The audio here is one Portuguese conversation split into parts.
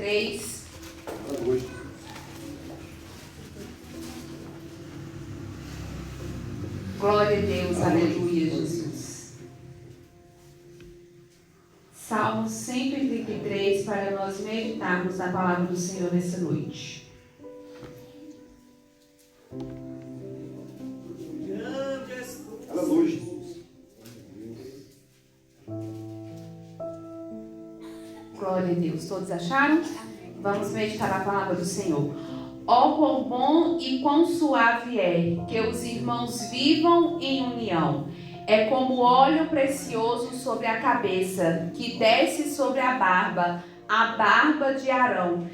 33. Glória a Deus, aleluia, Jesus. Salmo 133, para nós meditarmos na palavra do Senhor nessa noite. Aleluia. Glória a Deus. Todos acharam? Vamos meditar na palavra do Senhor. Ó, quão bom e quão suave é que os irmãos vivam em união. É como óleo precioso sobre a cabeça, que desce sobre a barba de Arão,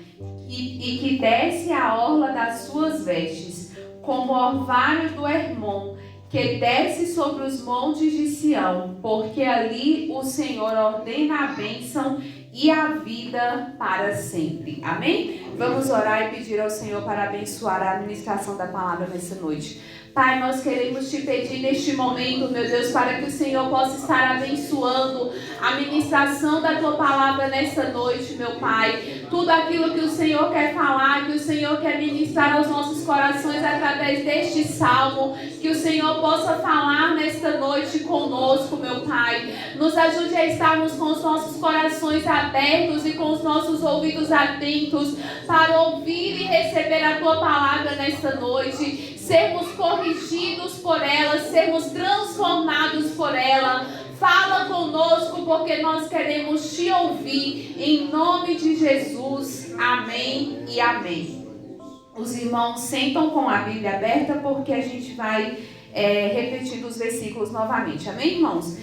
e que desce a orla das suas vestes, como orvalho do Hermon, que desce sobre os montes de Sião, porque ali o Senhor ordena a bênção e a vida para sempre. Amém? Vamos orar e pedir ao Senhor para abençoar a administração da palavra nessa noite. Pai, nós queremos te pedir neste momento, meu Deus, para que o Senhor possa estar abençoando a ministração da tua palavra nessa noite, meu Pai. Tudo aquilo que o Senhor quer falar, que o Senhor quer ministrar aos nossos corações através deste salmo, que o Senhor possa falar nesta noite conosco, meu Pai. Nos ajude a estarmos com os nossos corações abertos e com os nossos ouvidos atentos para ouvir e receber a tua palavra nesta noite, sermos corrigidos por ela, sermos transformados por ela. Fala conosco, porque nós queremos te ouvir, em nome de Jesus. Amém e amém. Os irmãos sentam com a Bíblia aberta, porque a gente vai repetir os versículos novamente. Amém, irmãos?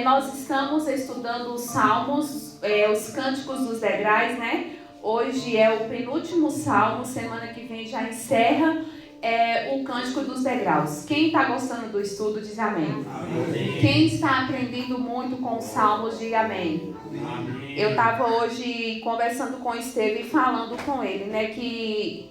Nós estamos estudando os salmos, os cânticos dos degraus, né? Hoje é o penúltimo salmo, semana que vem já encerra o cântico dos degraus. Quem está gostando do estudo, diz amém. Amém. Quem está aprendendo muito com os salmos, diga amém. Amém. Eu estava hoje conversando com o Estevão e falando com ele, né, que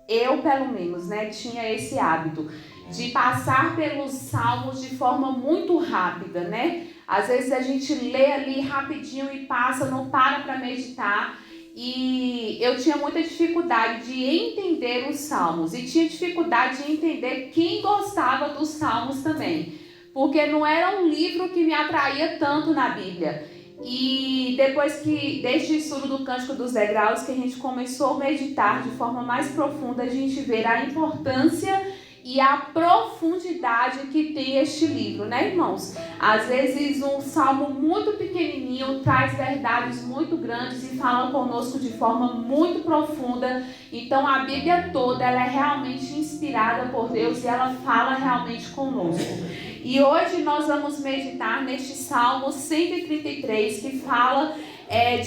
eu, pelo menos, né, tinha esse hábito de passar pelos salmos de forma muito rápida, né? Às vezes a gente lê ali rapidinho e passa, não para meditar. E eu tinha muita dificuldade de entender os salmos e tinha dificuldade de entender quem gostava dos salmos também, porque não era um livro que me atraía tanto na Bíblia. E depois que, desde o estudo do Cântico dos Degraus, que a gente começou a meditar de forma mais profunda, a gente vê a importância e a profundidade que tem este livro, né, irmãos? Às vezes um salmo muito pequenininho traz verdades muito grandes e fala conosco de forma muito profunda. Então a Bíblia toda, ela é realmente inspirada por Deus e ela fala realmente conosco. E hoje nós vamos meditar neste Salmo 133, que fala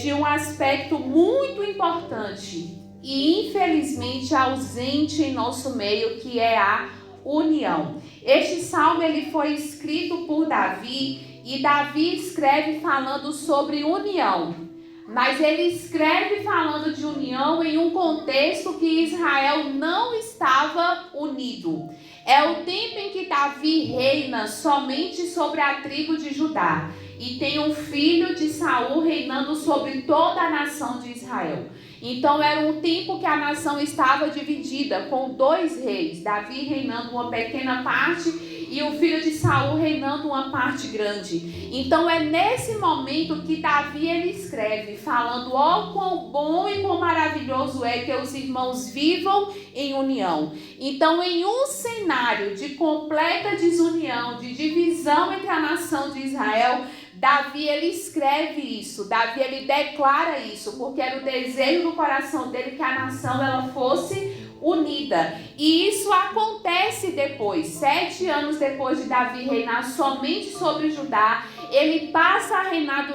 de um aspecto muito importante e infelizmente ausente em nosso meio, que é a união. Este salmo ele foi escrito por Davi, e Davi escreve falando sobre união, mas ele escreve falando de união em um contexto que Israel não estava unido. É o tempo em que Davi reina somente sobre a tribo de Judá e tem um filho de Saul reinando sobre toda a nação de Israel. Então era um tempo que a nação estava dividida, com 2 reis, Davi reinando uma pequena parte e o filho de Saul reinando uma parte grande. Então é nesse momento que Davi ele escreve, falando: ó, quão bom e quão maravilhoso é que os irmãos vivam em união. Então, em um cenário de completa desunião, de divisão entre a nação de Israel, Davi ele escreve isso, Davi ele declara isso, porque era o desejo do coração dele que a nação ela fosse unida. E isso acontece depois, 7 anos depois de Davi reinar somente sobre Judá, ele passa a reinar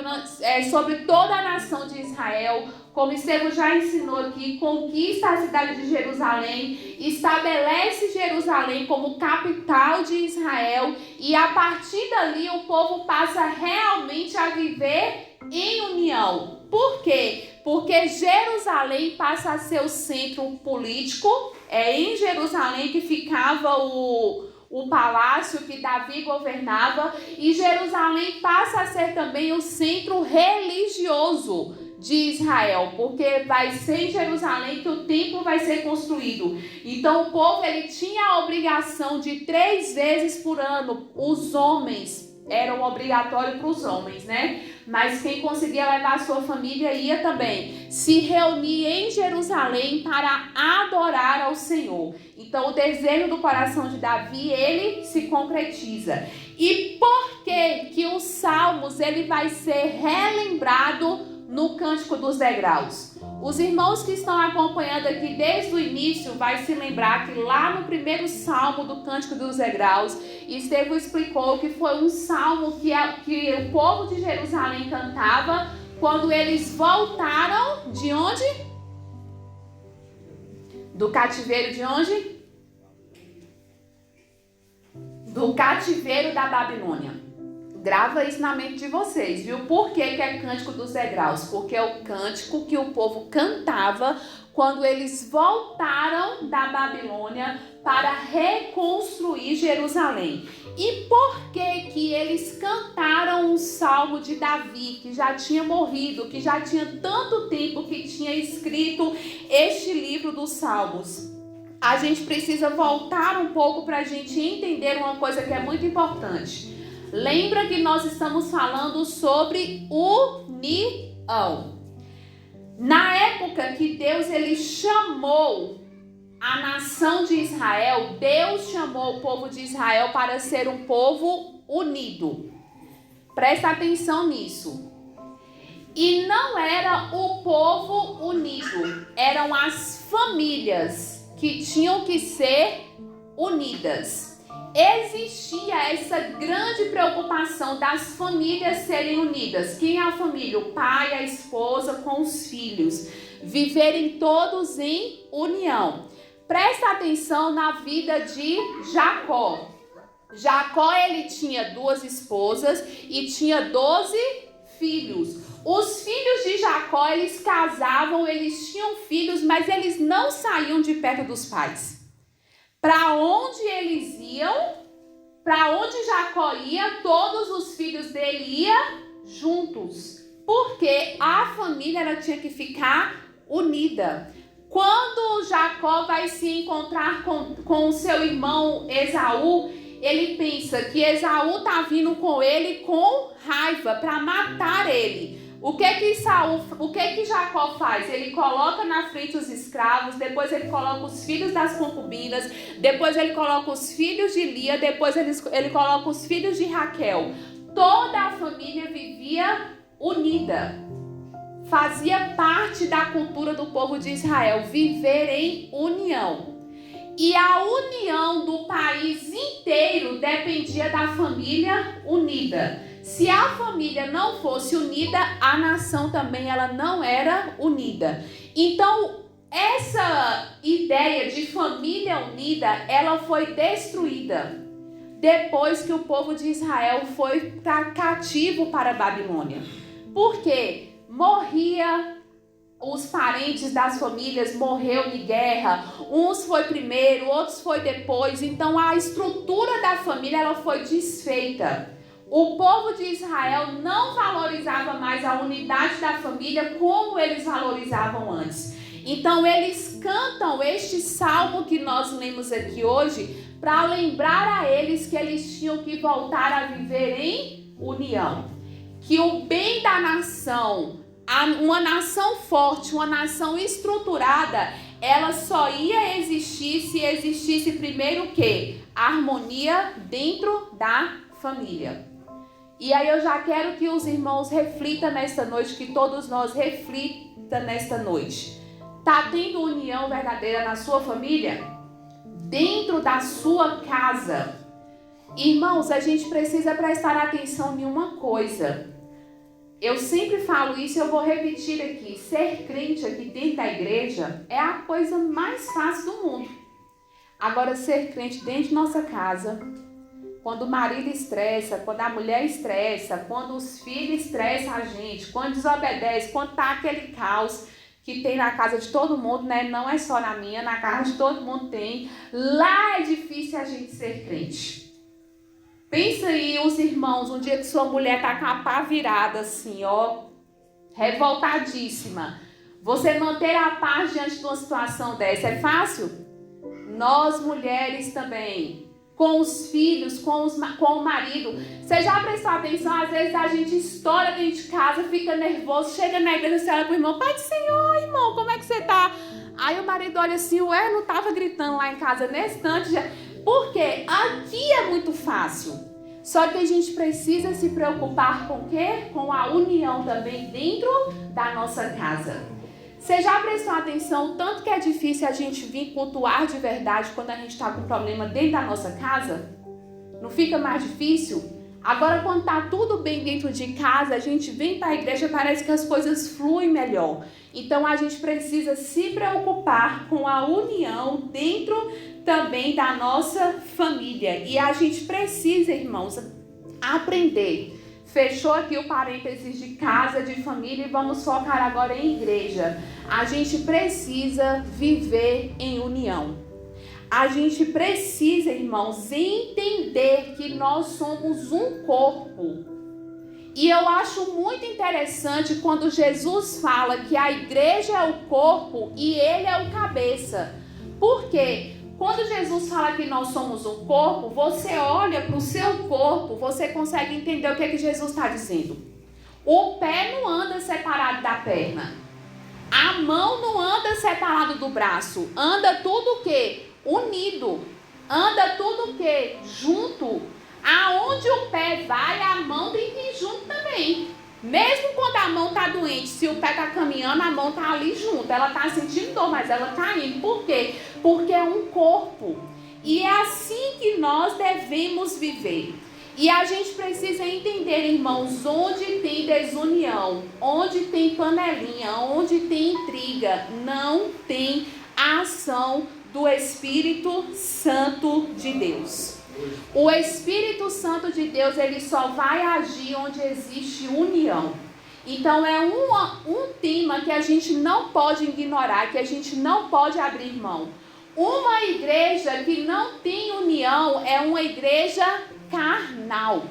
sobre toda a nação de Israel. Como Estevão já ensinou aqui, conquista a cidade de Jerusalém, estabelece Jerusalém como capital de Israel, e a partir dali o povo passa realmente a viver em união. Por quê? Porque Jerusalém passa a ser o centro político, é em Jerusalém que ficava o palácio que Davi governava, e Jerusalém passa a ser também o centro religioso de Israel, porque vai ser em Jerusalém que o templo vai ser construído. Então o povo ele tinha a obrigação de 3 vezes por ano, os homens, era obrigatório para os homens, né? Mas quem conseguia levar a sua família ia também se reunir em Jerusalém para adorar ao Senhor. Então o desejo do coração de Davi, ele se concretiza. E por que os Salmos ele vai ser relembrado no Cântico dos Degraus? Os irmãos que estão acompanhando aqui desde o início vai se lembrar que lá no primeiro salmo do Cântico dos Degraus, Estevão explicou que foi um salmo que o povo de Jerusalém cantava quando eles voltaram de onde? Do cativeiro de onde? Do cativeiro da Babilônia. Grava isso na mente de vocês, viu? Por que é Cântico dos Degraus? Porque é o cântico que o povo cantava quando eles voltaram da Babilônia para reconstruir Jerusalém. E por que eles cantaram um salmo de Davi, que já tinha morrido, que já tinha tanto tempo que tinha escrito este livro dos Salmos? A gente precisa voltar um pouco para a gente entender uma coisa que é muito importante. Lembra que nós estamos falando sobre união. Na época que Deus ele chamou a nação de Israel, Deus chamou o povo de Israel para ser um povo unido. Presta atenção nisso. E não era o povo unido, eram as famílias que tinham que ser unidas. Existia essa grande preocupação das famílias serem unidas. Quem é a família? O pai, a esposa com os filhos. Viverem todos em união. Presta atenção na vida de Jacó. Jacó ele tinha 2 esposas e tinha 12 filhos. Os filhos de Jacó, eles casavam, eles tinham filhos, mas eles não saíam de perto dos pais. Para onde eles iam, para onde Jacó ia, todos os filhos dele iam juntos. Porque a família ela tinha que ficar unida. Quando Jacó vai se encontrar com o seu irmão Esaú, ele pensa que Esaú está vindo com ele com raiva para matar ele. O que Jacó faz? Ele coloca na frente os escravos, depois ele coloca os filhos das concubinas, depois ele coloca os filhos de Lia, depois ele coloca os filhos de Raquel. Toda a família vivia unida. Fazia parte da cultura do povo de Israel, viver em união. E a união do país inteiro dependia da família unida. Se a família não fosse unida, a nação também ela não era unida. Então, essa ideia de família unida, ela foi destruída depois que o povo de Israel foi cativo para a Babilônia. Por quê? Morria os parentes das famílias, morreu em guerra, uns foi primeiro, outros foi depois. Então, a estrutura da família ela foi desfeita. O povo de Israel não valorizava mais a unidade da família como eles valorizavam antes. Então eles cantam este salmo que nós lemos aqui hoje para lembrar a eles que eles tinham que voltar a viver em união. Que o bem da nação, uma nação forte, uma nação estruturada, ela só ia existir se existisse primeiro o quê? A harmonia dentro da família. E aí eu já quero que os irmãos reflitam nesta noite, que todos nós reflitam nesta noite. Tá tendo união verdadeira na sua família? Dentro da sua casa? Irmãos, a gente precisa prestar atenção em uma coisa. Eu sempre falo isso e eu vou repetir aqui. Ser crente aqui dentro da igreja é a coisa mais fácil do mundo. Agora, ser crente dentro de nossa casa... Quando o marido estressa, quando a mulher estressa, quando os filhos estressam a gente, quando desobedece, quando tá aquele caos que tem na casa de todo mundo, né? Não é só na minha, na casa de todo mundo tem. Lá é difícil a gente ser crente. Pensa aí os irmãos, um dia que sua mulher tá com a pá virada assim, ó, revoltadíssima. Você manter a paz diante de uma situação dessa é fácil? Nós mulheres também, com os filhos, com o marido. Você já prestou atenção? Às vezes a gente estoura dentro de casa, fica nervoso, chega na igreja, você olha pro irmão, Pai do Senhor, irmão, como é que você tá? Aí o marido olha assim, ué, não tava gritando lá em casa nesse instante. Por quê? Aqui é muito fácil. Só que a gente precisa se preocupar com o quê? Com a união também dentro da nossa casa. Você já prestou atenção o tanto que é difícil a gente vir cultuar de verdade quando a gente está com problema dentro da nossa casa? Não fica mais difícil? Agora, quando está tudo bem dentro de casa, a gente vem para a igreja, parece que as coisas fluem melhor. Então, a gente precisa se preocupar com a união dentro também da nossa família. E a gente precisa, irmãos, aprender. Fechou aqui o parênteses de casa, de família, e vamos focar agora em igreja. A gente precisa viver em união. A gente precisa, irmãos, entender que nós somos um corpo. E eu acho muito interessante quando Jesus fala que a igreja é o corpo e ele é o cabeça. Por quê? Quando Jesus fala que nós somos um corpo, você olha para o seu corpo, você consegue entender o que Jesus está dizendo. O pé não anda separado da perna. A mão não anda separado do braço. Anda tudo o quê? Unido. Anda tudo o quê? Junto. Aonde o pé vai, a mão tem que ir junto também. Mesmo quando a mão está doente, se o pé está caminhando, a mão está ali junto. Ela está sentindo dor, mas ela está indo. Por quê? Porque é um corpo. E é assim que nós devemos viver. E a gente precisa entender, irmãos, onde tem desunião, onde tem panelinha, onde tem intriga, não tem a ação do Espírito Santo de Deus. O Espírito Santo de Deus, ele só vai agir onde existe união. Então é um tema que a gente não pode ignorar, que a gente não pode abrir mão. Uma igreja que não tem união é uma igreja carnal.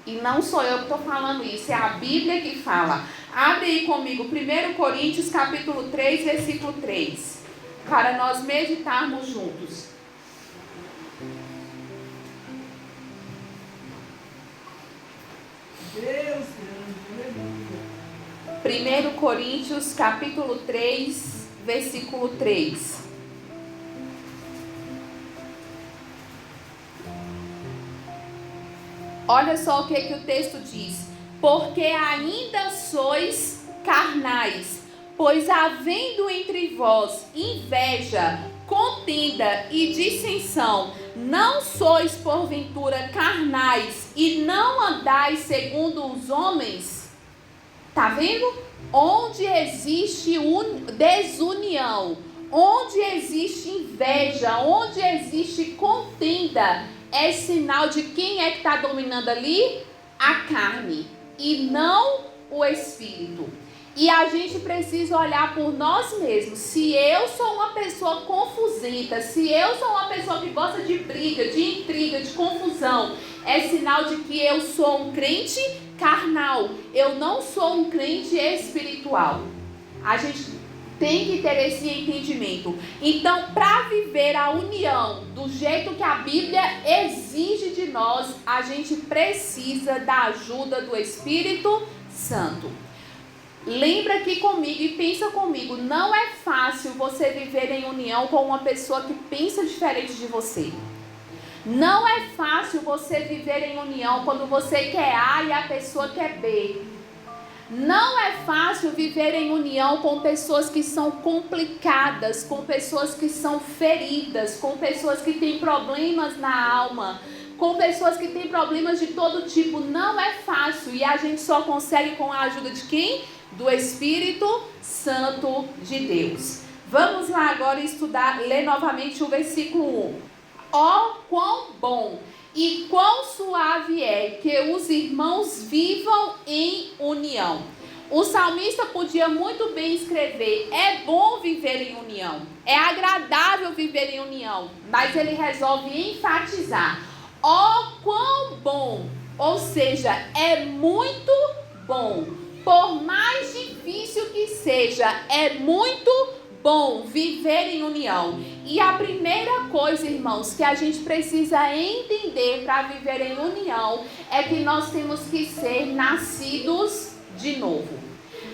E não sou eu que estou falando isso, é a Bíblia que fala. Abre aí comigo, 1 Coríntios capítulo 3, versículo 3, para nós meditarmos juntos. Deus, 1 Coríntios capítulo 3, versículo 3. Olha só o que o texto diz. Porque ainda sois carnais, pois havendo entre vós inveja, contenda e dissensão, não sois porventura carnais e não andais segundo os homens? Tá vendo? Onde existe desunião, onde existe inveja, onde existe contenda, é sinal de quem é que está dominando ali? A carne e não o espírito. E a gente precisa olhar por nós mesmos. Se eu sou uma pessoa confusenta, se eu sou uma pessoa que gosta de briga, de intriga, de confusão, é sinal de que eu sou um crente carnal. Eu não sou um crente espiritual. A gente tem que ter esse entendimento. Então, para viver a união do jeito que a Bíblia exige de nós, a gente precisa da ajuda do Espírito Santo. Lembra aqui comigo e pensa comigo, não é fácil você viver em união com uma pessoa que pensa diferente de você. Não é fácil você viver em união quando você quer A e a pessoa quer B. Não é fácil viver em união com pessoas que são complicadas, com pessoas que são feridas, com pessoas que têm problemas na alma, com pessoas que têm problemas de todo tipo. Não é fácil e a gente só consegue com a ajuda de quem? Do Espírito Santo de Deus. Vamos lá agora estudar, ler novamente o versículo 1. Ó, quão bom e quão suave é que os irmãos vivam em união. O salmista podia muito bem escrever: é bom viver em união, é agradável viver em união, mas ele resolve enfatizar: ó, quão bom, ou seja, é muito bom. Por mais difícil que seja, é muito bom viver em união. E a primeira coisa, irmãos, que a gente precisa entender para viver em união é que nós temos que ser nascidos de novo.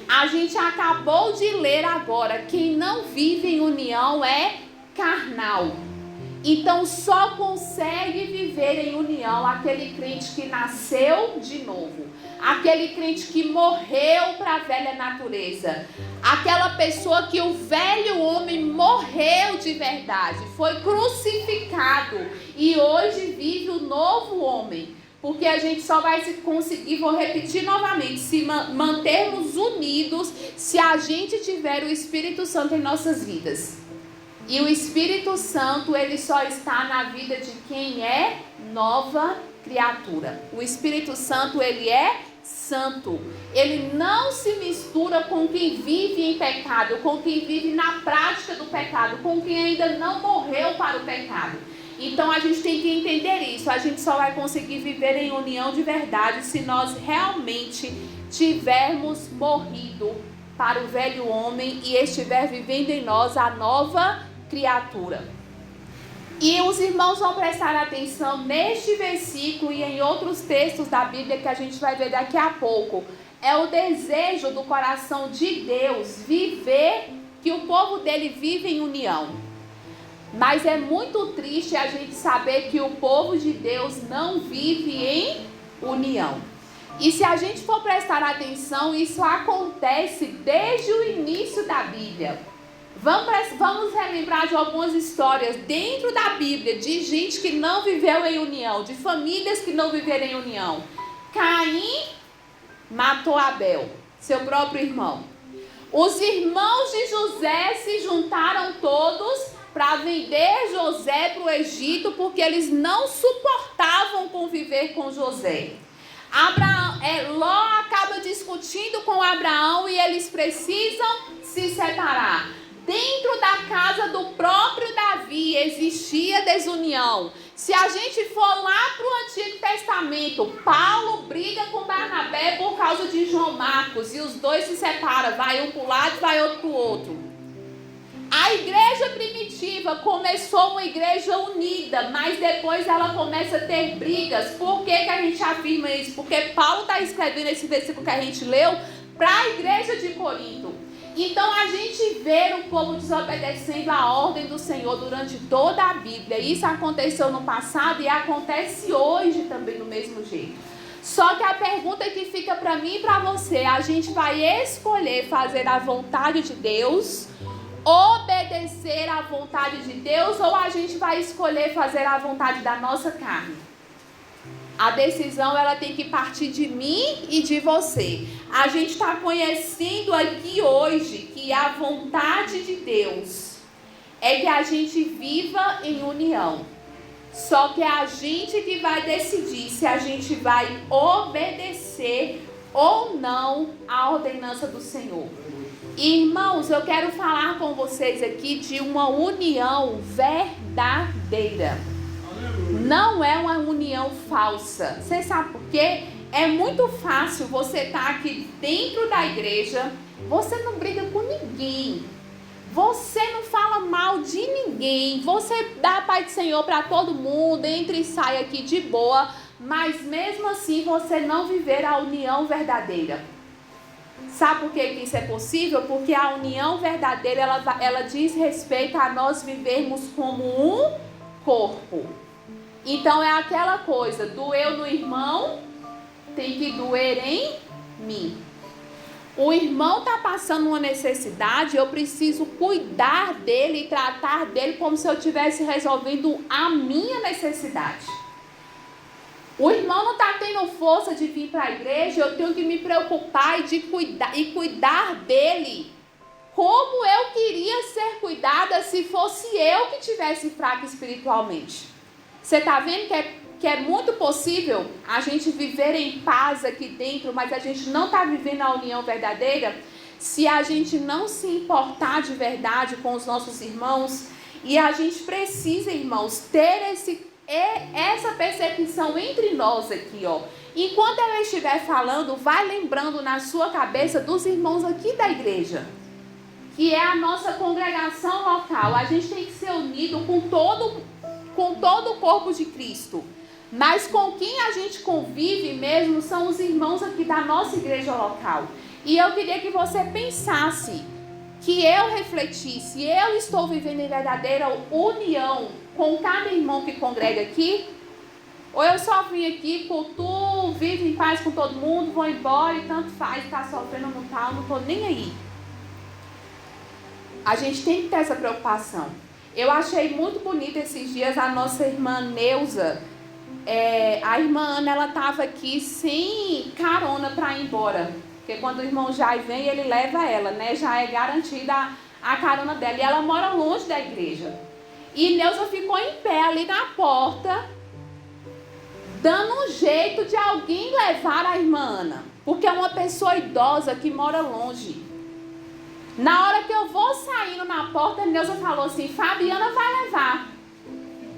A gente acabou de ler agora, quem não vive em união é carnal. Então só consegue viver em união aquele crente que nasceu de novo. Aquele crente que morreu para a velha natureza. Aquela pessoa que o velho homem morreu de verdade. Foi crucificado. E hoje vive o novo homem. Porque a gente só vai conseguir, vou repetir novamente, se mantermos unidos se a gente tiver o Espírito Santo em nossas vidas. E o Espírito Santo, ele só está na vida de quem é nova criatura. O Espírito Santo, ele é santo. Ele não se mistura com quem vive em pecado, com quem vive na prática do pecado, com quem ainda não morreu para o pecado. Então a gente tem que entender isso. A gente só vai conseguir viver em união de verdade se nós realmente tivermos morrido para o velho homem e estiver vivendo em nós a nova criatura. E os irmãos vão prestar atenção neste versículo e em outros textos da Bíblia que a gente vai ver daqui a pouco. É o desejo do coração de Deus viver, que o povo dele vive em união. Mas é muito triste a gente saber que o povo de Deus não vive em união. E se a gente for prestar atenção, isso acontece desde o início da Bíblia. Vamos relembrar de algumas histórias dentro da Bíblia de gente que não viveu em união, de famílias que não viveram em união. Caim matou Abel, seu próprio irmão. Os irmãos de José se juntaram todos para vender José para o Egito, porque eles não suportavam conviver com José. Ló acaba discutindo com Abraão e eles precisam se separar. Dentro da casa do próprio Davi existia desunião. Se a gente for lá para o Antigo Testamento, Paulo briga com Barnabé por causa de João Marcos e os dois se separam, vai um para um lado e vai outro para o outro. A igreja primitiva começou uma igreja unida, mas depois ela começa a ter brigas. Por que a gente afirma isso? Porque Paulo está escrevendo esse versículo que a gente leu para a igreja de Corinto. Então a gente vê o povo desobedecendo a ordem do Senhor durante toda a Bíblia. Isso aconteceu no passado e acontece hoje também do mesmo jeito. Só que a pergunta que fica para mim e para você, a gente vai escolher fazer a vontade de Deus, obedecer à vontade de Deus, ou a gente vai escolher fazer a vontade da nossa carne? A decisão ela tem que partir de mim e de você. A gente está conhecendo aqui hoje que a vontade de Deus é que a gente viva em união. Só que é a gente que vai decidir se a gente vai obedecer ou não à ordenança do Senhor. Irmãos, eu quero falar com vocês aqui de uma união verdadeira. Não é uma união falsa. Você sabe por quê? É muito fácil você estar aqui dentro da igreja, você não briga com ninguém, você não fala mal de ninguém, você dá a paz do Senhor para todo mundo, entra e sai aqui de boa, mas mesmo assim você não viver a união verdadeira. Sabe por que isso é possível? Porque a união verdadeira ela diz respeito a nós vivermos como um corpo. Então é aquela coisa, doeu no irmão, tem que doer em mim. O irmão está passando uma necessidade, eu preciso cuidar dele e tratar dele como se eu estivesse resolvendo a minha necessidade. O irmão não está tendo força de vir para a igreja, eu tenho que me preocupar e cuidar dele como eu queria ser cuidada se fosse eu que estivesse fraca espiritualmente. Você está vendo que é muito possível a gente viver em paz aqui dentro, mas a gente não está vivendo a união verdadeira se a gente não se importar de verdade com os nossos irmãos. E a gente precisa, irmãos, ter essa percepção entre nós aqui, ó. Enquanto ela estiver falando, vai lembrando na sua cabeça dos irmãos aqui da igreja, que é a nossa congregação local. A gente tem que ser unido com todo o corpo de Cristo. Mas com quem a gente convive mesmo são os irmãos aqui da nossa igreja local. E eu queria que você pensasse, que eu refletisse, eu estou vivendo em verdadeira união com cada irmão que congrega aqui? Ou eu só vim aqui, cultuo, vivo em paz com todo mundo, vou embora e tanto faz, tá sofrendo, não tá, não tô nem aí. A gente tem que ter essa preocupação. Eu achei muito bonito esses dias a nossa irmã Neuza. A irmã Ana, ela estava aqui sem carona para ir embora. Porque quando o irmão Jai vem, ele leva ela, né? Já é garantida a carona dela. E ela mora longe da igreja. E Neuza ficou em pé ali na porta, dando um jeito de alguém levar a irmã Ana. Porque é uma pessoa idosa que mora longe. Na hora que eu vou saindo na porta, Neuza falou assim: Fabiana vai levar.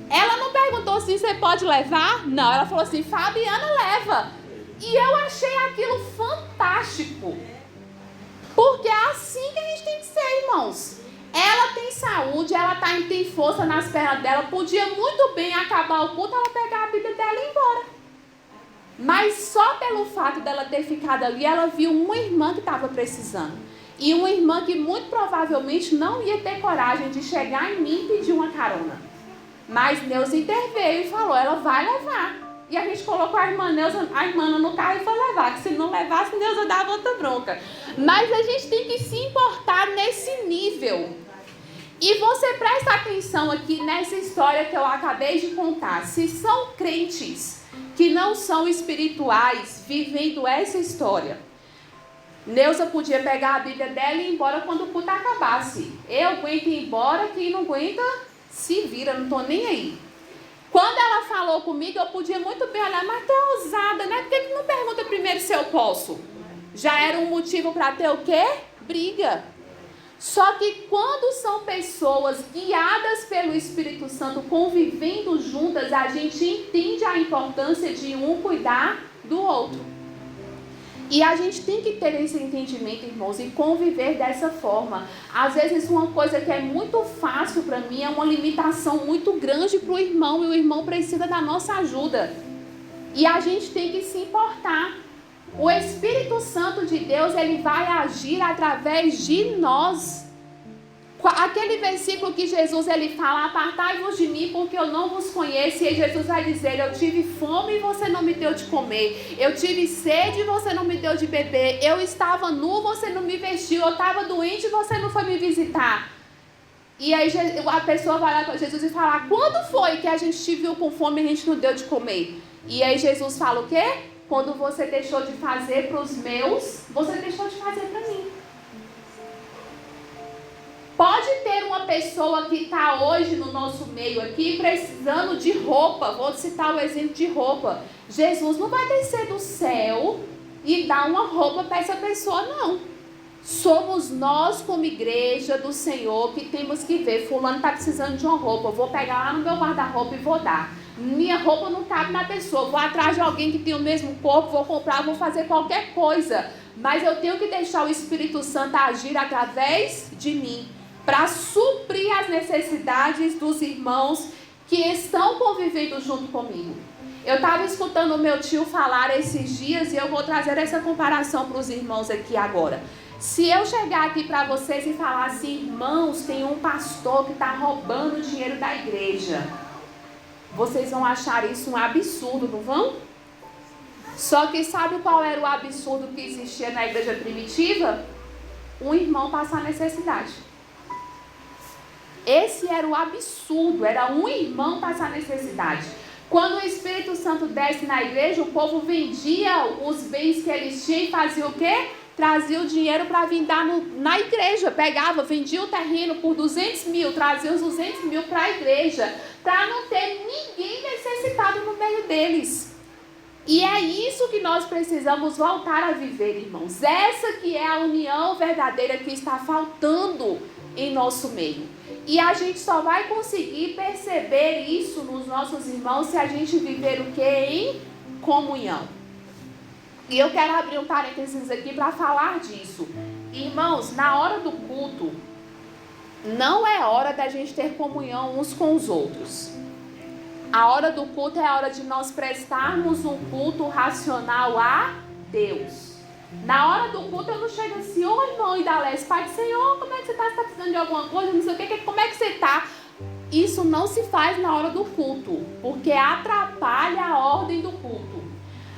Ela não perguntou assim: você pode levar? Não, ela falou assim: Fabiana leva. E eu achei aquilo fantástico. Porque é assim que a gente tem que ser, irmãos. Ela tem saúde, ela tem força nas pernas dela. Podia muito bem acabar o culto, ela pegar a Bíblia dela e ir embora. Mas só pelo fato dela ter ficado ali, ela viu uma irmã que estava precisando. E uma irmã que muito provavelmente não ia ter coragem de chegar em mim e pedir uma carona. Mas Neuza interveio e falou: ela vai levar. E a gente colocou a irmã Neuza, a irmã no carro e foi levar. Que se não levasse, Neuza dava outra bronca. Mas a gente tem que se importar nesse nível. E você presta atenção aqui nessa história que eu acabei de contar. Se são crentes que não são espirituais vivendo essa história, Neuza podia pegar a Bíblia dela e ir embora quando o culto acabasse. Eu aguento ir embora, quem não aguenta se vira, não tô nem aí. Quando ela falou comigo, eu podia muito bem olhar: mas tu é ousada, né? Por que não pergunta primeiro se eu posso? Já era um motivo para ter o quê? Briga. Só que quando são pessoas guiadas pelo Espírito Santo, convivendo juntas, a gente entende a importância de um cuidar do outro. E a gente tem que ter esse entendimento, irmãos, e conviver dessa forma. Às vezes uma coisa que é muito fácil para mim é uma limitação muito grande para o irmão, e o irmão precisa da nossa ajuda. E a gente tem que se importar. O Espírito Santo de Deus, ele vai agir através de nós. Aquele versículo que Jesus ele fala: apartai-vos de mim porque eu não vos conheço. E Jesus vai dizer: eu tive fome e você não me deu de comer. Eu tive sede e você não me deu de beber. Eu estava nu, você não me vestiu. Eu estava doente e você não foi me visitar. E aí a pessoa vai lá para Jesus e fala: quando foi que a gente te viu com fome e a gente não deu de comer? E aí Jesus fala o quê? Quando você deixou de fazer para os meus, você deixou de fazer para mim. Pode ter uma pessoa que está hoje no nosso meio aqui precisando de roupa. Vou citar o exemplo de roupa. Jesus não vai descer do céu e dar uma roupa para essa pessoa, não. Somos nós, como igreja do Senhor, que temos que ver: fulano está precisando de uma roupa, eu vou pegar lá no meu guarda-roupa e vou dar. Minha roupa não cabe na pessoa, vou atrás de alguém que tem o mesmo corpo, vou comprar, vou fazer qualquer coisa. Mas eu tenho que deixar o Espírito Santo agir através de mim, para suprir as necessidades dos irmãos que estão convivendo junto comigo. Eu estava escutando o meu tio falar esses dias e eu vou trazer essa comparação para os irmãos aqui agora. Se eu chegar aqui para vocês e falar assim: irmãos, tem um pastor que está roubando o dinheiro da igreja, vocês vão achar isso um absurdo, não vão? Só que sabe qual era o absurdo que existia na igreja primitiva? Um irmão passar necessidade. Esse era o absurdo, era um irmão passar necessidade. Quando o Espírito Santo desce na igreja, o povo vendia os bens que eles tinham e fazia o quê? Trazia o dinheiro para vir dar na igreja. Pegava, vendia o terreno por 200 mil, trazia os 200 mil para a igreja, para não ter ninguém necessitado no meio deles. E é isso que nós precisamos voltar a viver, irmãos. Essa que é a união verdadeira que está faltando em nosso meio. E a gente só vai conseguir perceber isso nos nossos irmãos se a gente viver o quê? Em comunhão. E eu quero abrir um parênteses aqui para falar disso. Irmãos, na hora do culto, não é hora da gente ter comunhão uns com os outros. A hora do culto é a hora de nós prestarmos um culto racional a Deus. Na hora do culto eu não chego assim, ô irmão Idalés, Pai do Senhor, como é que você está? Você está precisando de alguma coisa? Não sei o que, como é que você está? Isso não se faz na hora do culto, porque atrapalha a ordem do culto.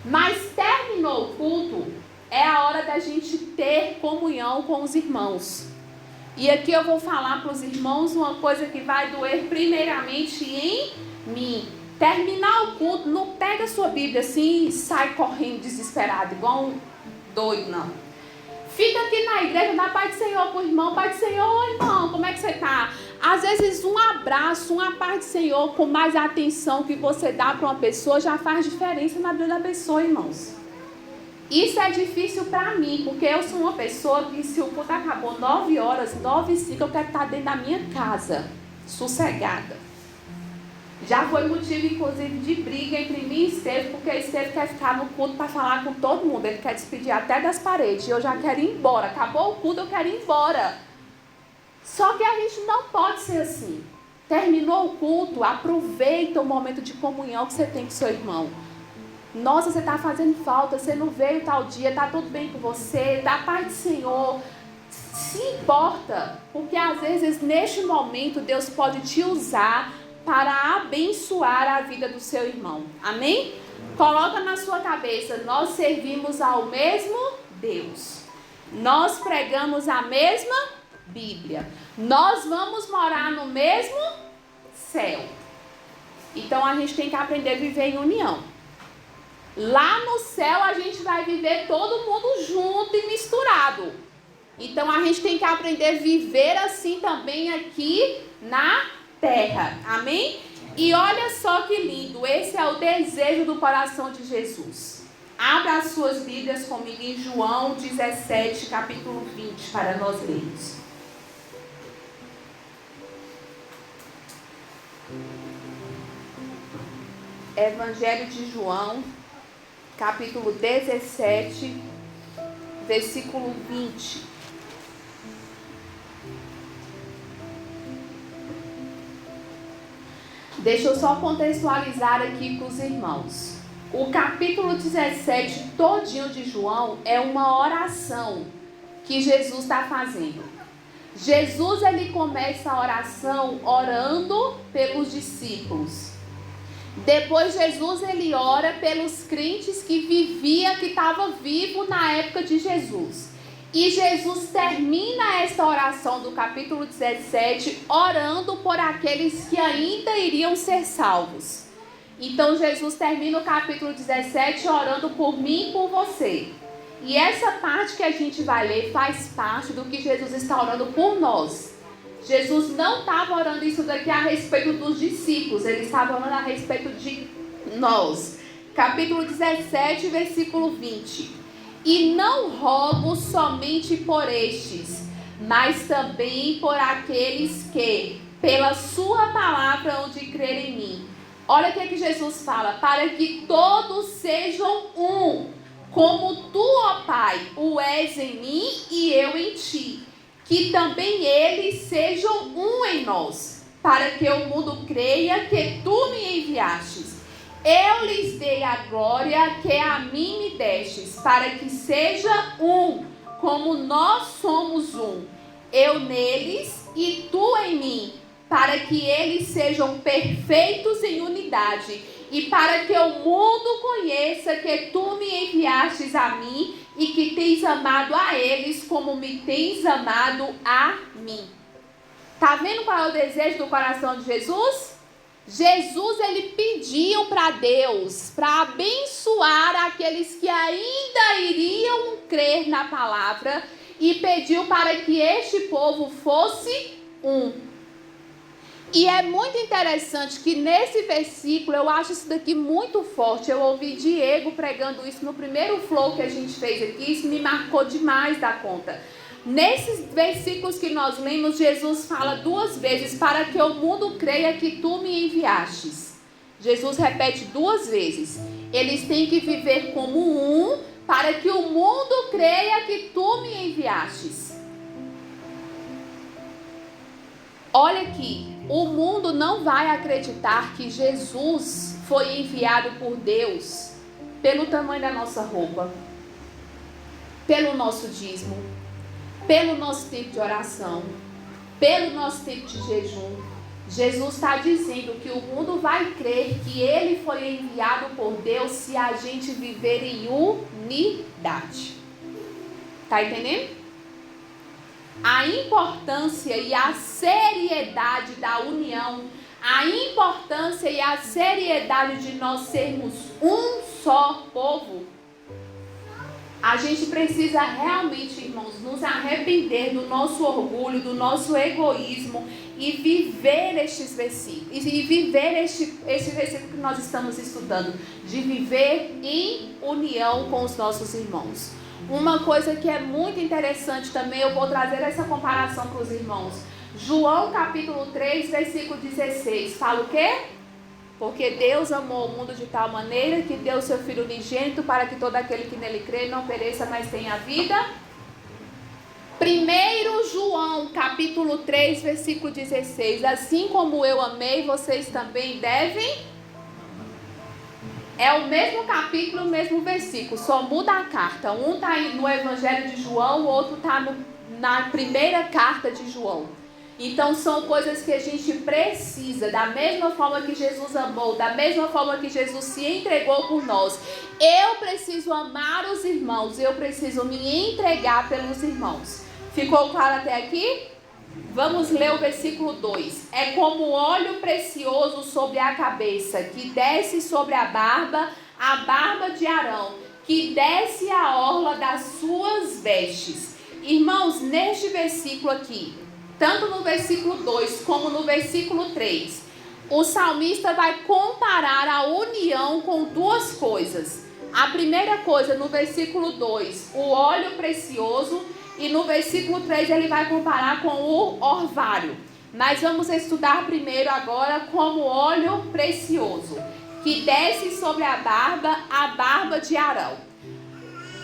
Mas terminou o culto, é a hora da gente ter comunhão com os irmãos. E aqui eu vou falar para os irmãos uma coisa que vai doer primeiramente em mim. Terminar o culto, não pega a sua Bíblia assim e sai correndo desesperado, igual um doido, não. Fica aqui na igreja, dá Pai do Senhor pro irmão, Pai do Senhor, irmão, como é que você tá? Às vezes um abraço, uma paz do Senhor, com mais atenção que você dá para uma pessoa, já faz diferença na vida da pessoa, irmãos. Isso é difícil para mim, porque eu sou uma pessoa que se o culto acabou 9 horas, 9h05, eu quero estar dentro da minha casa, sossegada. Já foi motivo, inclusive, de briga entre mim e Esteve, porque Esteve quer ficar no culto para falar com todo mundo. Ele quer despedir até das paredes. E eu já quero ir embora. Acabou o culto, eu quero ir embora. Só que a gente não pode ser assim. Terminou o culto, aproveita o momento de comunhão que você tem com seu irmão. Nossa, você está fazendo falta, você não veio tal dia, está tudo bem com você, dá paz do Senhor. Se importa, porque às vezes neste momento Deus pode te usar para abençoar a vida do seu irmão. Amém? Coloca na sua cabeça, nós servimos ao mesmo Deus. Nós pregamos a mesma Bíblia. Nós vamos morar no mesmo céu. Então a gente tem que aprender a viver em união. Lá no céu a gente vai viver todo mundo junto e misturado. Então a gente tem que aprender a viver assim também aqui na terra, amém? E olha só que lindo, esse é o desejo do coração de Jesus. Abra as suas Bíblias comigo em João 17, capítulo 20, para nós lermos. Evangelho de João, capítulo 17, versículo 20. Deixa eu só contextualizar aqui para os irmãos. O capítulo 17 todinho de João é uma oração que Jesus está fazendo. Jesus, ele começa a oração orando pelos discípulos. Depois Jesus, ele ora pelos crentes que estavam vivos na época de Jesus. E Jesus termina esta oração do capítulo 17 orando por aqueles que ainda iriam ser salvos. Então Jesus termina o capítulo 17 orando por mim e por você. E essa parte que a gente vai ler faz parte do que Jesus está orando por nós. Jesus não estava orando isso daqui a respeito dos discípulos, ele estava orando a respeito de nós. Capítulo 17, versículo 20. E não rogo somente por estes, mas também por aqueles que, pela sua palavra, hão de crer em mim. Olha o que Jesus fala, para que todos sejam um, como tu, ó Pai, o és em mim e eu em ti. Que também eles sejam um em nós, para que o mundo creia que tu me enviastes. Eu lhes dei a glória que a mim me destes, para que seja um, como nós somos um. Eu neles e tu em mim, para que eles sejam perfeitos em unidade, e para que o mundo conheça que tu me enviastes a mim, e que tens amado a eles como me tens amado a mim. Tá vendo qual é o desejo do coração de Jesus? Jesus, ele pediu para Deus, para abençoar aqueles que ainda iriam crer na palavra, e pediu para que este povo fosse um. E é muito interessante que nesse versículo, eu acho isso daqui muito forte. Eu ouvi Diego pregando isso no primeiro flow que a gente fez aqui, isso me marcou demais da conta. Nesses versículos que nós lemos, Jesus fala 2 vezes, para que o mundo creia que tu me enviastes. Jesus repete 2 vezes. Eles têm que viver como um, para que o mundo creia que tu me enviastes. Olha aqui, o mundo não vai acreditar que Jesus foi enviado por Deus pelo tamanho da nossa roupa, pelo nosso dízimo, pelo nosso tempo de oração, pelo nosso tempo de jejum. Jesus está dizendo que o mundo vai crer que ele foi enviado por Deus se a gente viver em unidade. Tá entendendo? A importância e a seriedade da união, a importância e a seriedade de nós sermos um só povo. A gente precisa realmente, irmãos, nos arrepender do nosso orgulho, do nosso egoísmo e viver estes versículos. E viver este versículo que nós estamos estudando, de viver em união com os nossos irmãos. Uma coisa que é muito interessante também, eu vou trazer essa comparação para os irmãos. João capítulo 3, versículo 16, fala o quê? Porque Deus amou o mundo de tal maneira que deu seu Filho unigênito para que todo aquele que nele crê não pereça, mas tenha vida. 1 João capítulo 3, versículo 16, assim como eu amei, vocês também devem... É o mesmo capítulo, o mesmo versículo, só muda a carta. Um está no Evangelho de João, o outro está na primeira carta de João. Então são coisas que a gente precisa, da mesma forma que Jesus amou, da mesma forma que Jesus se entregou por nós. Eu preciso amar os irmãos, eu preciso me entregar pelos irmãos. Ficou claro até aqui? Vamos ler o versículo 2. É como óleo precioso sobre a cabeça, que desce sobre a barba de Arão, que desce a orla das suas vestes. Irmãos, neste versículo aqui, tanto no versículo 2 como no versículo 3, o salmista vai comparar a união com duas coisas. A primeira coisa, no versículo 2, o óleo precioso, e no versículo 3 ele vai comparar com o orvalho. Mas vamos estudar primeiro agora como óleo precioso, que desce sobre a barba de Arão.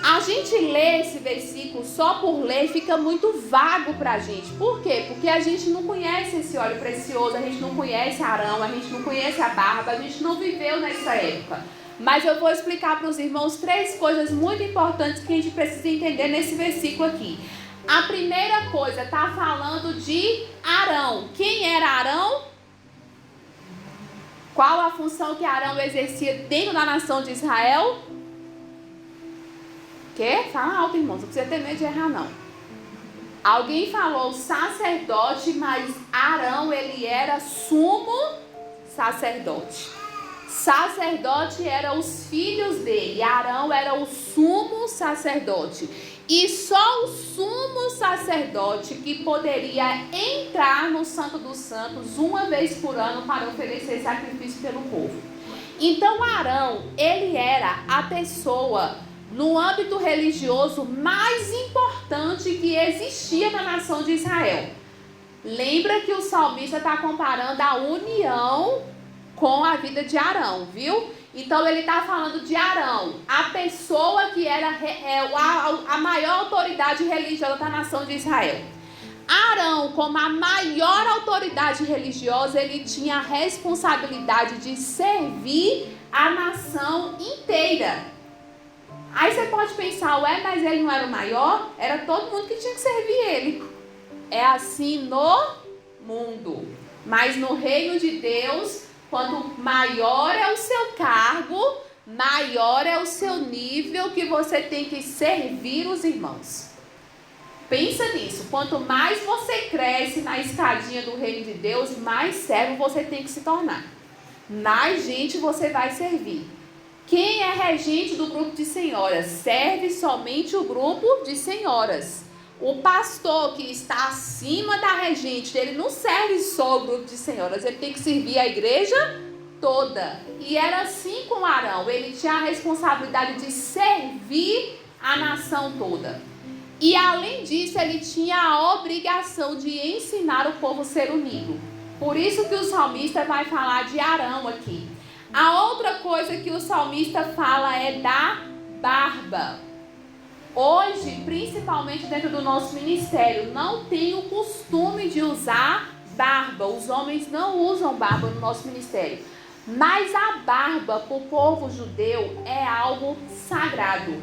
A gente lê esse versículo só por ler, fica muito vago pra gente. Por quê? Porque a gente não conhece esse óleo precioso, a gente não conhece Arão, a gente não conhece a barba, a gente não viveu nessa época. Mas eu vou explicar para os irmãos 3 coisas muito importantes que a gente precisa entender nesse versículo aqui. A primeira coisa, está falando de Arão. Quem era Arão? Qual a função que Arão exercia dentro da nação de Israel? Quê? Fala alto, irmãos, não precisa ter medo de errar, não. Alguém falou sacerdote, mas Arão, ele era sumo sacerdote. Sacerdote eram os filhos dele, Arão era o sumo sacerdote. E só o sumo sacerdote que poderia entrar no Santo dos Santos uma vez por ano para oferecer sacrifício pelo povo. Então Arão, ele era a pessoa no âmbito religioso mais importante que existia na nação de Israel. Lembra que o salmista está comparando a união com a vida de Arão, viu? Então ele está falando de Arão, a pessoa que era a maior autoridade religiosa da nação de Israel. Arão, como a maior autoridade religiosa, ele tinha a responsabilidade de servir a nação inteira. Aí você pode pensar, ué, mas ele não era o maior? Era todo mundo que tinha que servir ele. É assim no mundo. Mas no reino de Deus, quanto maior é o seu cargo, maior é o seu nível que você tem que servir os irmãos. Pensa nisso. Quanto mais você cresce na escadinha do reino de Deus, mais servo você tem que se tornar. Mais gente você vai servir. Quem é regente do grupo de senhoras? Serve somente o grupo de senhoras. O pastor que está acima da regente, ele não serve só o grupo de senhoras, ele tem que servir a igreja toda. E era assim com Arão, ele tinha a responsabilidade de servir a nação toda. E além disso, ele tinha a obrigação de ensinar o povo a ser unido. Por isso que o salmista vai falar de Arão aqui. A outra coisa que o salmista fala é da barba. Hoje, principalmente dentro do nosso ministério, não tem o costume de usar barba. Os homens não usam barba no nosso ministério. Mas a barba para o povo judeu é algo sagrado.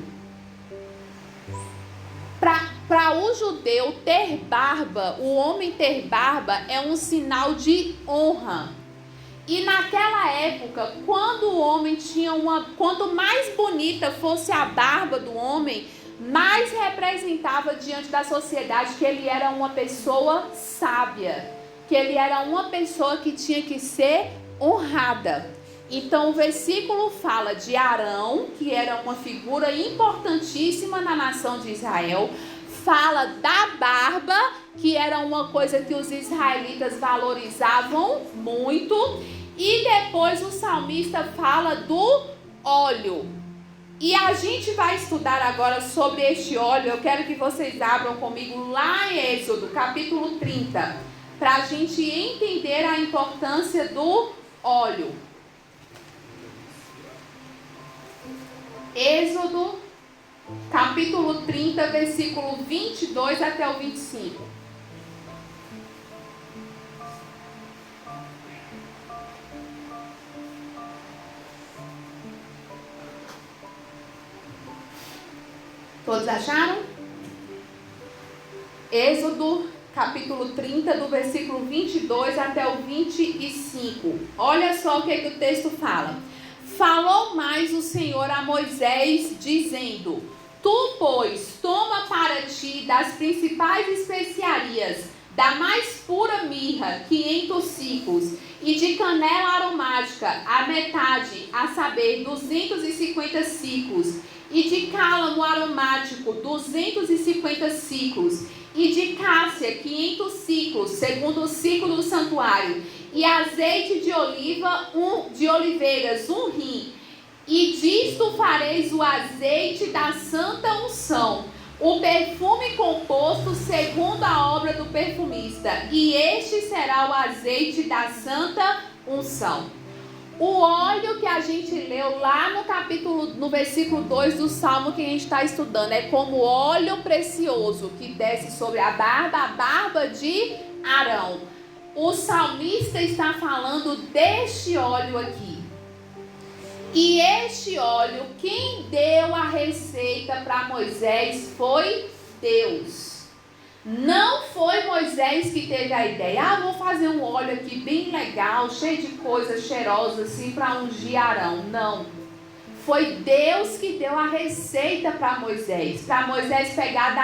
Para o judeu ter barba, o homem ter barba é um sinal de honra. E naquela época, quando o homem tinha quanto mais bonita fosse a barba do homem, mais representava diante da sociedade que ele era uma pessoa sábia, que ele era uma pessoa que tinha que ser honrada. Então o versículo fala de Arão, que era uma figura importantíssima na nação de Israel, fala da barba, que era uma coisa que os israelitas valorizavam muito, e depois o salmista fala do óleo. E a gente vai estudar agora sobre este óleo. Eu quero que vocês abram comigo lá em Êxodo, capítulo 30, para a gente entender a importância do óleo. Êxodo, capítulo 30, versículo 22 até o 25. Todos acharam? Êxodo, capítulo 30, do versículo 22 até o 25. Olha só o que o texto fala. Falou mais o Senhor a Moisés, dizendo: Tu, pois, toma para ti das principais especiarias, da mais pura mirra, 500 sicos, e de canela aromática, a metade, a saber, 250 sicos, e de cálamo aromático, 250 ciclos, e de cássia, 500 ciclos, segundo o ciclo do santuário, e azeite de oliva, de oliveiras, 1 rim. E disto fareis o azeite da santa unção, o perfume composto segundo a obra do perfumista, e este será o azeite da santa unção. O óleo que a gente leu lá no versículo 2 do Salmo que a gente está estudando é como óleo precioso que desce sobre a barba de Arão. O salmista está falando deste óleo aqui. E este óleo, quem deu a receita para Moisés foi Deus. Não foi Moisés que teve a ideia. Vou fazer um óleo aqui bem legal, cheio de coisas cheirosas assim para ungir Arão. Não. Foi Deus que deu a receita para Moisés. Para Moisés pegar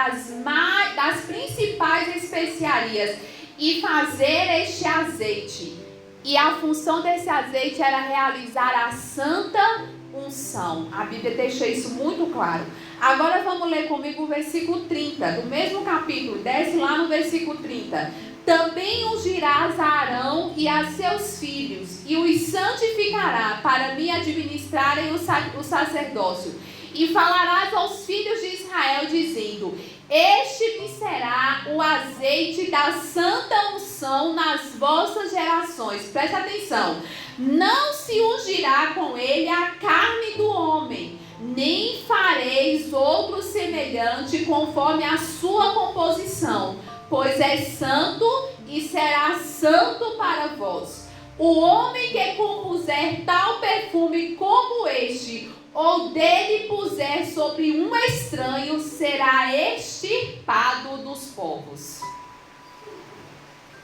das principais especiarias e fazer este azeite. E a função desse azeite era realizar a santa unção. A Bíblia deixa isso muito claro. Agora vamos ler comigo o versículo 30, do mesmo capítulo. Desce lá no versículo 30. Também ungirás a Arão e a seus filhos, e os santificará para me administrarem o sacerdócio. E falarás aos filhos de Israel, dizendo: Este me será o azeite da santa unção nas vossas gerações. Presta atenção. Não se ungirá com ele a carne do homem, nem fareis outro semelhante conforme a sua composição, pois é santo e será santo para vós. O homem que compuser tal perfume como este, ou dele puser sobre um estranho, será extirpado dos povos.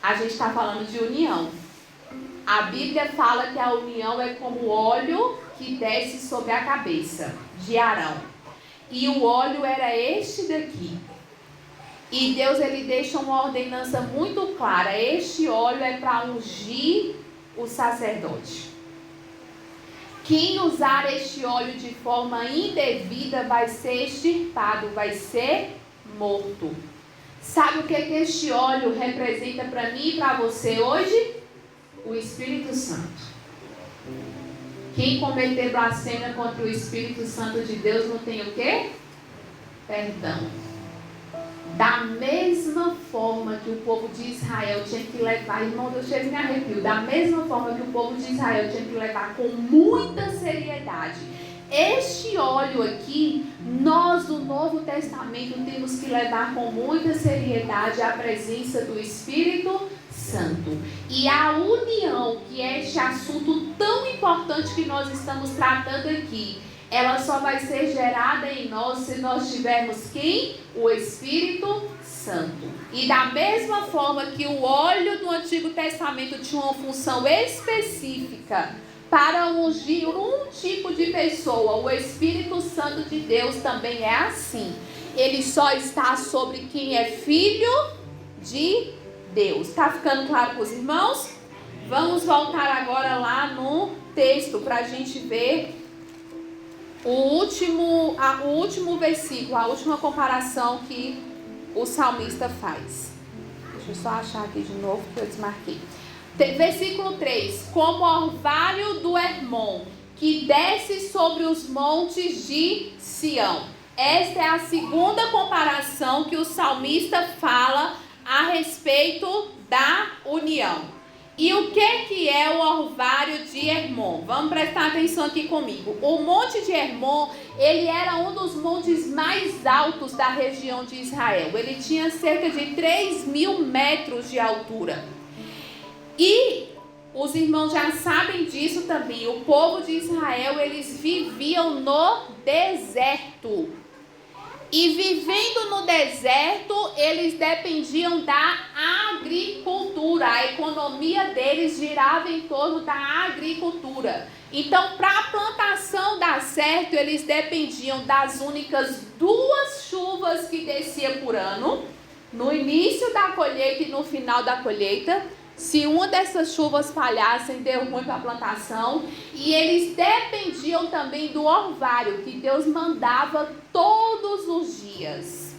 A gente está falando de união. A Bíblia fala que a união é como óleo que desce sobre a cabeça de Arão. E o óleo era este daqui. E Deus, ele deixa uma ordenança muito clara. Este óleo é para ungir o sacerdote. Quem usar este óleo de forma indevida vai ser extirpado, vai ser morto. Sabe o que este óleo representa para mim e para você hoje? O Espírito Santo. Quem cometer blasfêmia contra o Espírito Santo de Deus não tem o quê? Perdão. Da mesma forma que o povo de Israel tinha que levar, irmão, Deus chega me arrepio, da mesma forma que o povo de Israel tinha que levar com muita seriedade este óleo aqui, nós do Novo Testamento temos que levar com muita seriedade a presença do Espírito Santo. E a união, que é este assunto tão importante que nós estamos tratando aqui, ela só vai ser gerada em nós se nós tivermos quem? O Espírito Santo. E da mesma forma que o óleo do Antigo Testamento tinha uma função específica para ungir um tipo de pessoa, o Espírito Santo de Deus também é assim. Ele só está sobre quem é filho de Deus. Está ficando claro para os irmãos? Vamos voltar agora lá no texto para a gente ver o último versículo, a última comparação que o salmista faz. Deixa eu só achar aqui de novo que eu desmarquei. Versículo 3: como orvalho do Hermon, que desce sobre os montes de Sião. Esta é a segunda comparação que o salmista fala a respeito da união. E o que é o orvalho de Hermon? Vamos prestar atenção aqui comigo. O monte de Hermon, ele era um dos montes mais altos da região de Israel. Ele tinha cerca de 3.000 metros de altura. E os irmãos já sabem disso também. O povo de Israel, eles viviam no deserto. E vivendo no deserto, eles dependiam da agricultura. A economia deles girava em torno da agricultura. Então, para a plantação dar certo, eles dependiam das únicas 2 chuvas que desciam por ano, no início da colheita e no final da colheita. Se uma dessas chuvas falhassem, deu ruim para a plantação. E eles dependiam também do orvalho, que Deus mandava todos os dias.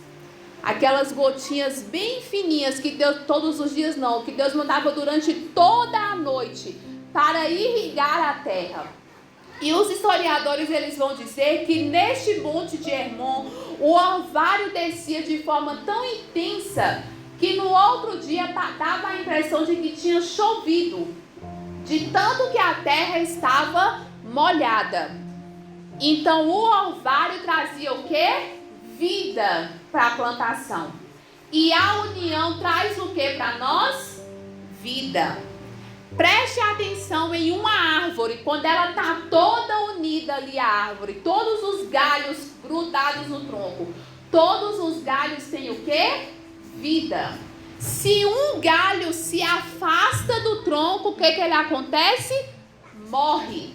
Aquelas gotinhas bem fininhas, que Deus, todos os dias não, que Deus mandava durante toda a noite, para irrigar a terra. E os historiadores, eles vão dizer que neste monte de Hermon, o orvalho descia de forma tão intensa, que no outro dia dava a impressão de que tinha chovido, de tanto que a terra estava molhada. Então o orvalho trazia o quê? Vida para a plantação. E a união traz o quê para nós? Vida. Preste atenção em uma árvore, quando ela está toda unida ali a árvore, todos os galhos grudados no tronco, todos os galhos têm o quê? Vida. Se um galho se afasta do tronco, o que ele acontece? Morre.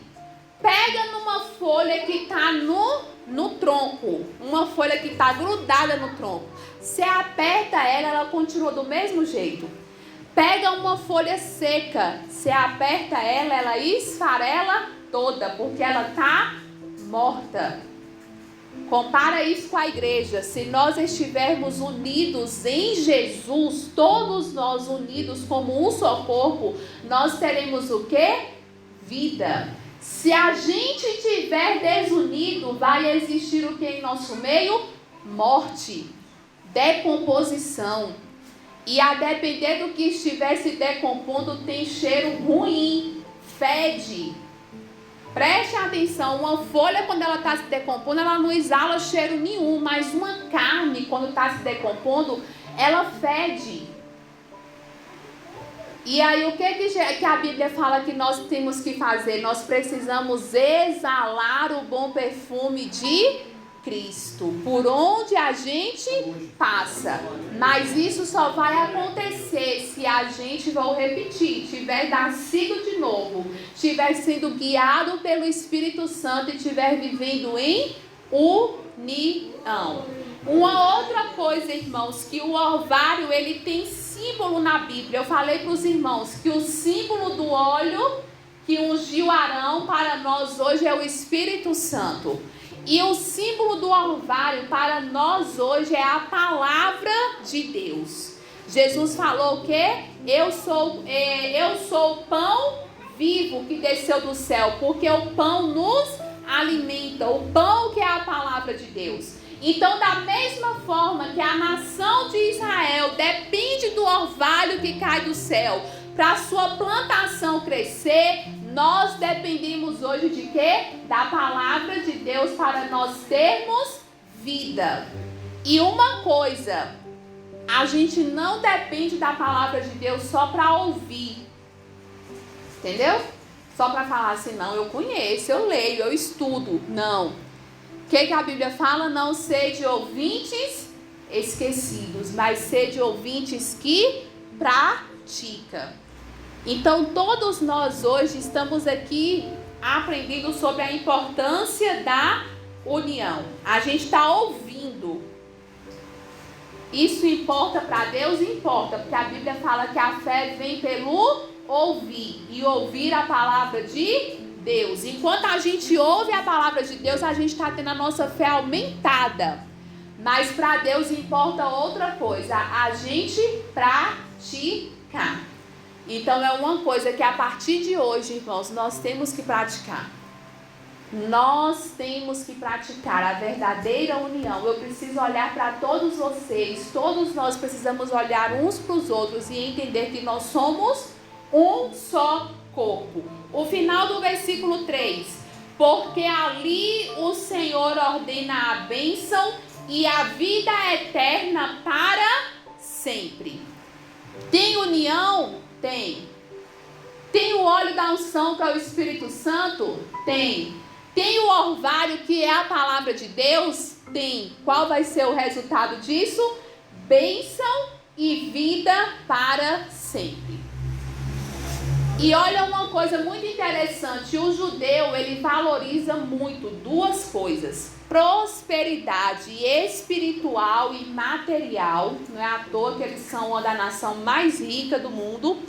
Pega numa folha que está no tronco, uma folha que está grudada no tronco. Você aperta ela, ela continua do mesmo jeito. Pega uma folha seca, você aperta ela, ela esfarela toda, porque ela está morta. Compara isso com a igreja. Se nós estivermos unidos em Jesus, todos nós unidos como um só corpo, nós teremos o quê? Vida. Se a gente estiver desunido, vai existir o que em nosso meio? Morte, decomposição. E a depender do que estiver se decompondo, tem cheiro ruim, fede. Preste atenção, uma folha quando ela está se decompondo, ela não exala cheiro nenhum, mas uma carne quando está se decompondo, ela fede. E aí o que a Bíblia fala que nós temos que fazer? Nós precisamos exalar o bom perfume de Cristo, por onde a gente passa. Mas isso só vai acontecer se a gente, vou repetir, tiver nascido de novo, tiver sido guiado pelo Espírito Santo e tiver vivendo em união. Uma outra coisa, irmãos, que o orvalho, ele tem símbolo na Bíblia. Eu falei para os irmãos que o símbolo do óleo que ungiu Arão para nós hoje é o Espírito Santo. E o símbolo do orvalho para nós hoje é a palavra de Deus. Jesus falou o quê? Eu sou o pão vivo que desceu do céu, porque o pão nos alimenta, o pão que é a palavra de Deus. Então, da mesma forma que a nação de Israel depende do orvalho que cai do céu para a sua plantação crescer, Nós dependemos hoje de quê? Da palavra de Deus para nós termos vida. E uma coisa, a gente não depende da palavra de Deus só para ouvir. Entendeu? Só para falar assim, não, eu conheço, eu leio, eu estudo. Não. O que a Bíblia fala? Não sede ouvintes esquecidos, mas sede ouvintes que pratica. Então, todos nós hoje estamos aqui aprendendo sobre a importância da união. A gente está ouvindo. Isso importa para Deus? Importa, porque a Bíblia fala que a fé vem pelo ouvir, e ouvir a palavra de Deus. Enquanto a gente ouve a palavra de Deus, a gente está tendo a nossa fé aumentada. Mas para Deus importa outra coisa, a gente praticar. Então é uma coisa que a partir de hoje, irmãos, nós temos que praticar. Nós temos que praticar a verdadeira união. Eu preciso olhar para todos vocês, todos nós precisamos olhar uns para os outros e entender que nós somos um só corpo. O final do versículo 3. Porque ali o Senhor ordena a bênção e a vida eterna para sempre. Tem união? Tem. Tem o óleo da unção, que é o Espírito Santo? Tem. Tem o orvalho, que é a palavra de Deus? Tem. Qual vai ser o resultado disso? Bênção e vida para sempre. E olha uma coisa muito interessante, o judeu, ele valoriza muito duas coisas: prosperidade espiritual e material, não é à toa que eles são uma da nação mais rica do mundo,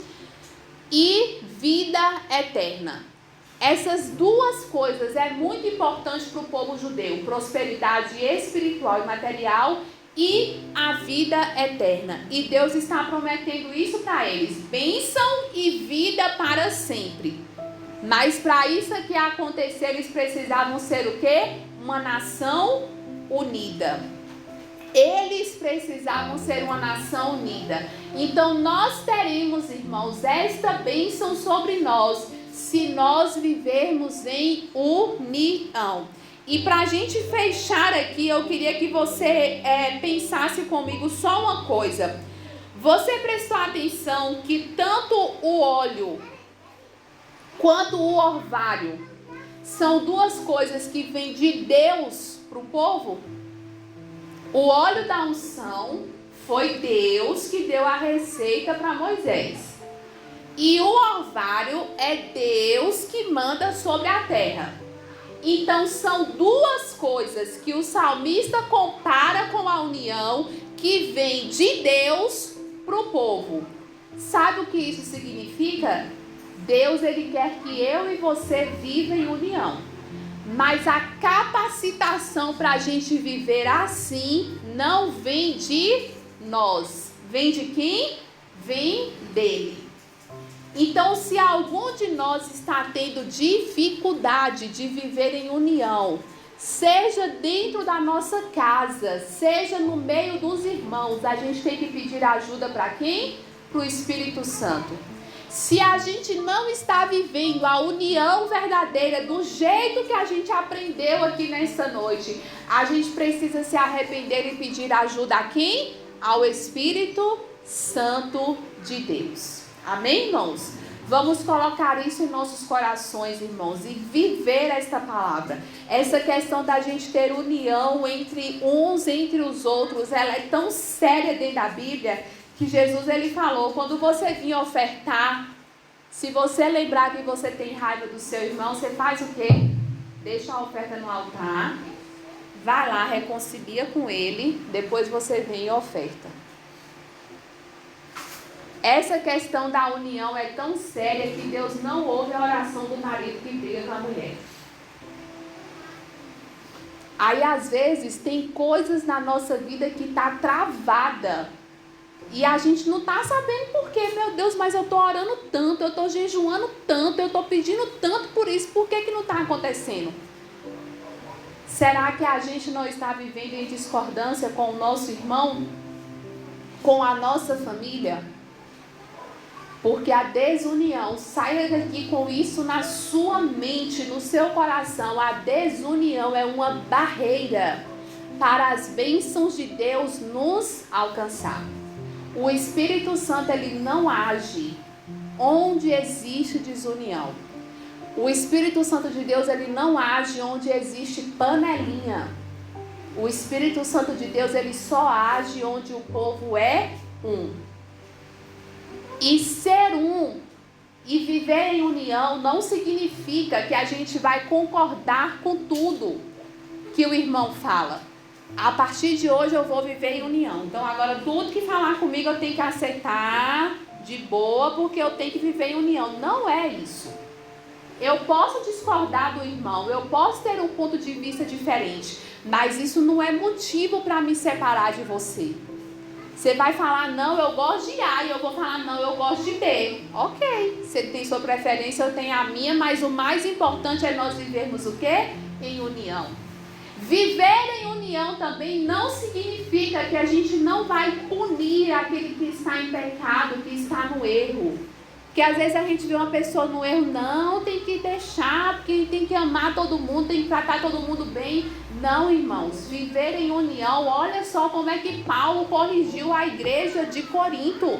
e vida eterna. Essas duas coisas é muito importante para o povo judeu: prosperidade espiritual e material e a vida eterna. E Deus está prometendo isso para eles: bênção e vida para sempre. Mas para isso aqui acontecer, eles precisavam ser o quê? Uma nação unida. Eles precisavam ser uma nação unida. Então nós teremos, irmãos, esta bênção sobre nós se nós vivermos em união. E para a gente fechar aqui, eu queria que você pensasse comigo só uma coisa. Você prestou atenção que tanto o óleo quanto o orvalho são duas coisas que vêm de Deus para o povo? O óleo da unção foi Deus que deu a receita para Moisés. E o orvalho é Deus que manda sobre a terra. Então são duas coisas que o salmista compara com a união, que vem de Deus para o povo. Sabe o que isso significa? Deus, ele quer que eu e você vivam em união. Mas a capacitação para a gente viver assim não vem de nós. Vem de quem? Vem dele. Então, se algum de nós está tendo dificuldade de viver em união, seja dentro da nossa casa, seja no meio dos irmãos, a gente tem que pedir ajuda para quem? Para o Espírito Santo. Se a gente não está vivendo a união verdadeira do jeito que a gente aprendeu aqui nessa noite, a gente precisa se arrepender e pedir ajuda a quem? Ao Espírito Santo de Deus. Amém, irmãos? Vamos colocar isso em nossos corações, irmãos, e viver esta palavra. Essa questão da gente ter união entre uns, entre os outros, ela é tão séria dentro da Bíblia que Jesus, ele falou: quando você vir ofertar, se você lembrar que você tem raiva do seu irmão, você faz o quê? Deixa a oferta no altar, vai lá, reconcilia com ele, depois você vem e oferta. Essa questão da união é tão séria que Deus não ouve a oração do marido que briga com a mulher. Aí às vezes tem coisas na nossa vida que está travada e a gente não está sabendo por quê. Meu Deus, mas eu estou orando tanto, eu estou jejuando tanto, eu estou pedindo tanto por isso, por que que não está acontecendo? Será que a gente não está vivendo em discordância com o nosso irmão? Com a nossa família? Porque a desunião, saia daqui com isso na sua mente, no seu coração. A desunião é uma barreira para as bênçãos de Deus nos alcançar. O Espírito Santo, ele não age onde existe desunião. O Espírito Santo de Deus, ele não age onde existe panelinha. O Espírito Santo de Deus, ele só age onde o povo é um. E ser um e viver em união não significa que a gente vai concordar com tudo que o irmão fala. A partir de hoje eu vou viver em união. Então agora tudo que falar comigo eu tenho que aceitar de boa, porque eu tenho que viver em união. Não é isso. Eu posso discordar do irmão, eu posso ter um ponto de vista diferente, mas isso não é motivo para me separar de você. Você vai falar, não, eu gosto de A, e eu vou falar, não, eu gosto de B. Ok, você tem sua preferência, eu tenho a minha, mas o mais importante é nós vivermos o quê? Em união. Viver em união também não significa que a gente não vai punir aquele que está em pecado, que está no erro. Porque às vezes a gente vê uma pessoa no erro, não, tem que deixar, porque tem que amar todo mundo, tem que tratar todo mundo bem. Não, irmãos, viver em união, olha só como é que Paulo corrigiu a igreja de Corinto.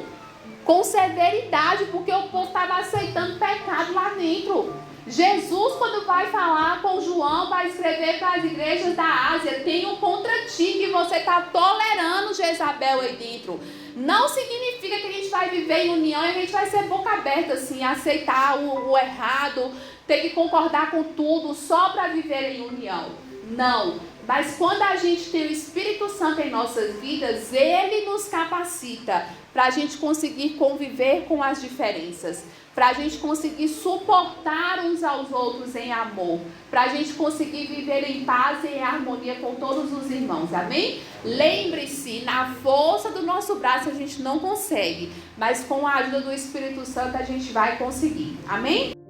Com severidade, porque o povo estava aceitando pecado lá dentro. Jesus, quando vai falar com João, vai escrever para as igrejas da Ásia, tenho contra ti que você está tolerando Jezabel aí dentro. Não significa que a gente vai viver em união e a gente vai ser boca aberta assim, aceitar o errado, ter que concordar com tudo só para viver em união. Não, mas quando a gente tem o Espírito Santo em nossas vidas, ele nos capacita para a gente conseguir conviver com as diferenças, para a gente conseguir suportar uns aos outros em amor, para a gente conseguir viver em paz e em harmonia com todos os irmãos, amém? Lembre-se, na força do nosso braço a gente não consegue, mas com a ajuda do Espírito Santo a gente vai conseguir, amém?